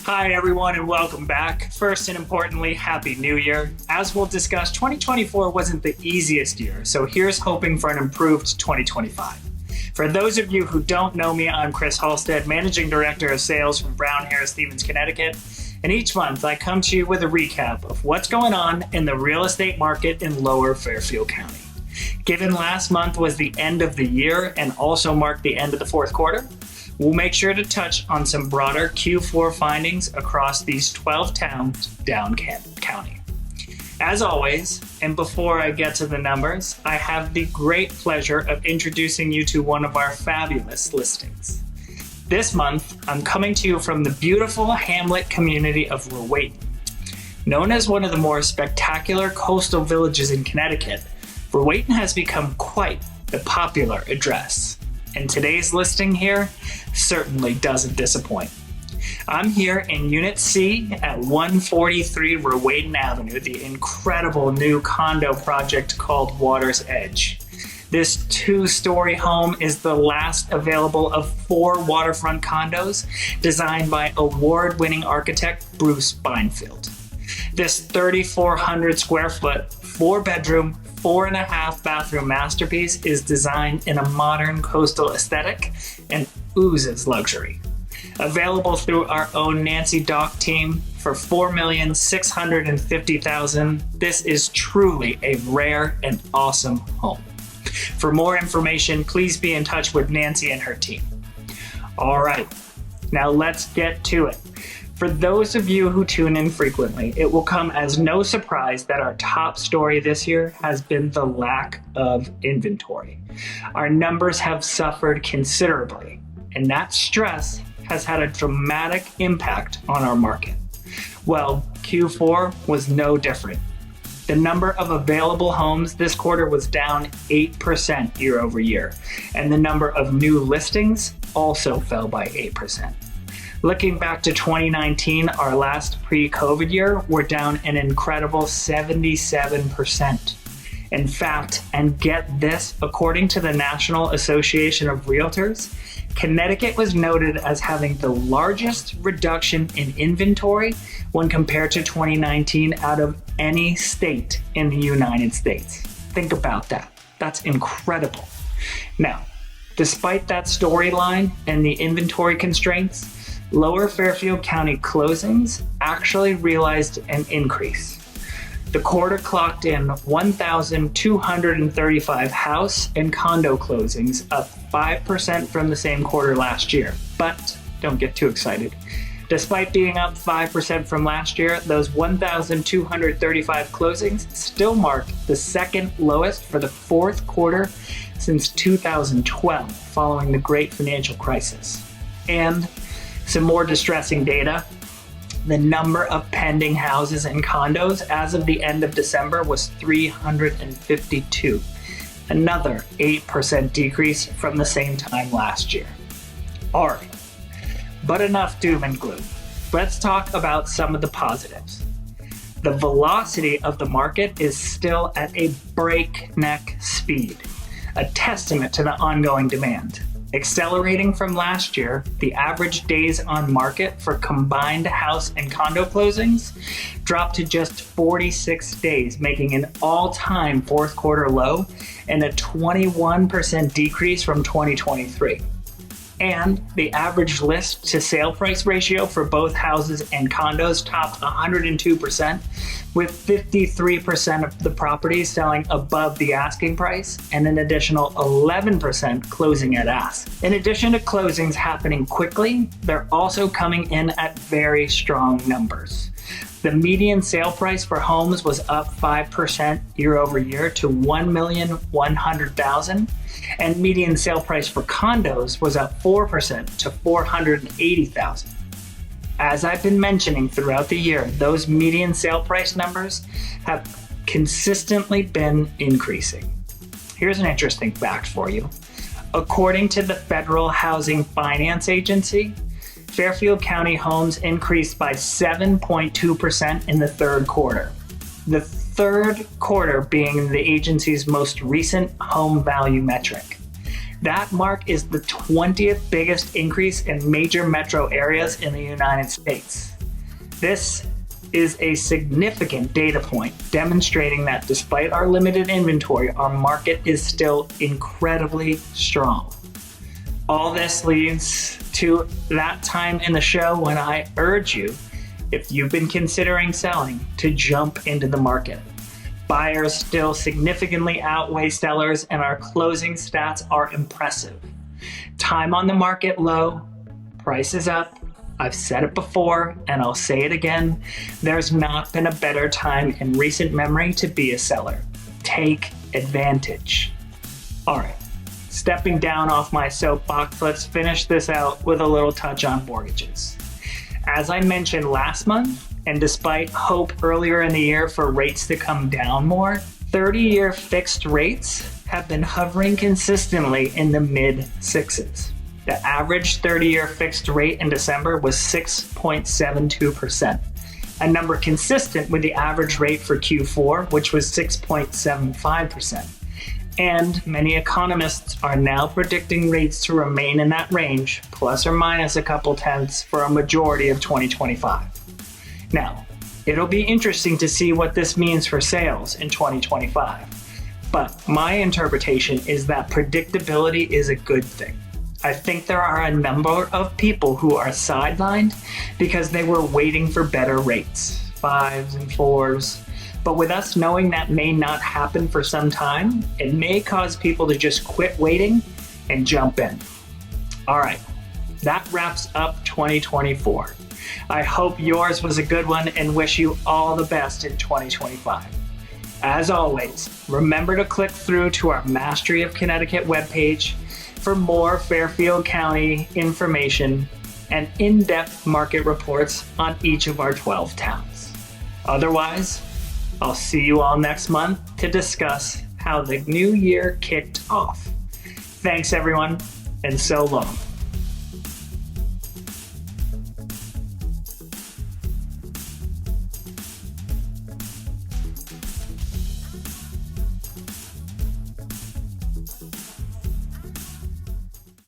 Hi everyone and welcome back. First and importantly, Happy New Year. As we'll discuss, 2024 wasn't the easiest year, so here's hoping for an improved 2025. For those of you who don't know me, I'm Chris Halstead, Managing Director of Sales from Brown Harris Stevens, Connecticut. And each month I come to you with a recap of what's going on in the real estate market in Lower Fairfield County. Given last month was the end of the year and also marked the end of the fourth quarter, we'll make sure to touch on some broader Q4 findings across these 12 towns down county. As always, and before I get to the numbers, I have the great pleasure of introducing you to one of our fabulous listings. This month, I'm coming to you from the beautiful hamlet community of Rowayton. Known as one of the more spectacular coastal villages in Connecticut, Rowayton has become quite the popular address. And today's listing here certainly doesn't disappoint. I'm here in Unit C at 143 Rowayton Avenue, the incredible new condo project called Water's Edge. This two-story home is the last available of 4 waterfront condos designed by award-winning architect Bruce Beinfield. This 3,400 square foot, 4-bedroom, 4.5 bathroom masterpiece is designed in a modern coastal aesthetic and oozes luxury. Available through our own Nancy Dock team for $4,650,000, this is truly a rare and awesome home. For more information, please be in touch with Nancy and her team. All right, now let's get to it. For those of you who tune in frequently, it will come as no surprise that our top story this year has been the lack of inventory. Our numbers have suffered considerably, and that stress has had a dramatic impact on our market. Well, Q4 was no different. The number of available homes this quarter was down 8% year over year, and the number of new listings also fell by 8%. Looking back to 2019, our last pre-COVID year, we're down an incredible 77%. In fact, and get this, according to the National Association of Realtors, Connecticut was noted as having the largest reduction in inventory when compared to 2019 out of any state in the United States. Think about that. That's incredible. Now, despite that storyline and the inventory constraints, Lower Fairfield County closings actually realized an increase. The quarter clocked in 1,235 house and condo closings, up 5% from the same quarter last year. But don't get too excited. Despite being up 5% from last year, those 1,235 closings still mark the second lowest for the fourth quarter since 2012, following the Great Financial Crisis. And some more distressing data, the number of pending houses and condos as of the end of December was 352, another 8% decrease from the same time last year. All right, but enough doom and gloom. Let's talk about some of the positives. The velocity of the market is still at a breakneck speed, a testament to the ongoing demand. Accelerating from last year, the average days on market for combined house and condo closings dropped to just 46 days, making an all-time fourth quarter low and a 21% decrease from 2023. And the average list to sale price ratio for both houses and condos topped 102%, with 53% of the properties selling above the asking price and an additional 11% closing at ask. In addition to closings happening quickly, they're also coming in at very strong numbers. The median sale price for homes was up 5% year over year to $1,100,000, and median sale price for condos was up 4% to $480,000. As I've been mentioning throughout the year, those median sale price numbers have consistently been increasing. Here's an interesting fact for you. According to the Federal Housing Finance Agency, Fairfield County homes increased by 7.2% in the third quarter. The third quarter being the agency's most recent home value metric. That mark is the 20th biggest increase in major metro areas in the United States. This is a significant data point demonstrating that despite our limited inventory, our market is still incredibly strong. All this leads to that time in the show when I urge you, if you've been considering selling, to jump into the market. Buyers still significantly outweigh sellers, and our closing stats are impressive. Time on the market low, prices up. I've said it before, and I'll say it again. There's not been a better time in recent memory to be a seller. Take advantage. All right, stepping down off my soapbox, let's finish this out with a little touch on mortgages. As I mentioned last month, and despite hope earlier in the year for rates to come down more, 30-year fixed rates have been hovering consistently in the mid-sixes. The average 30-year fixed rate in December was 6.72%, a number consistent with the average rate for Q4, which was 6.75%. And many economists are now predicting rates to remain in that range, plus or minus a couple tenths, for a majority of 2025. Now, it'll be interesting to see what this means for sales in 2025. But my interpretation is that predictability is a good thing. I think there are a number of people who are sidelined because they were waiting for better rates, 5s and 4s. But with us knowing that may not happen for some time, it may cause people to just quit waiting and jump in. All right, that wraps up 2024. I hope yours was a good one and wish you all the best in 2025. As always, remember to click through to our Mastery of Connecticut webpage for more Fairfield County information and in-depth market reports on each of our 12 towns. Otherwise, I'll see you all next month to discuss how the new year kicked off. Thanks, everyone, and so long.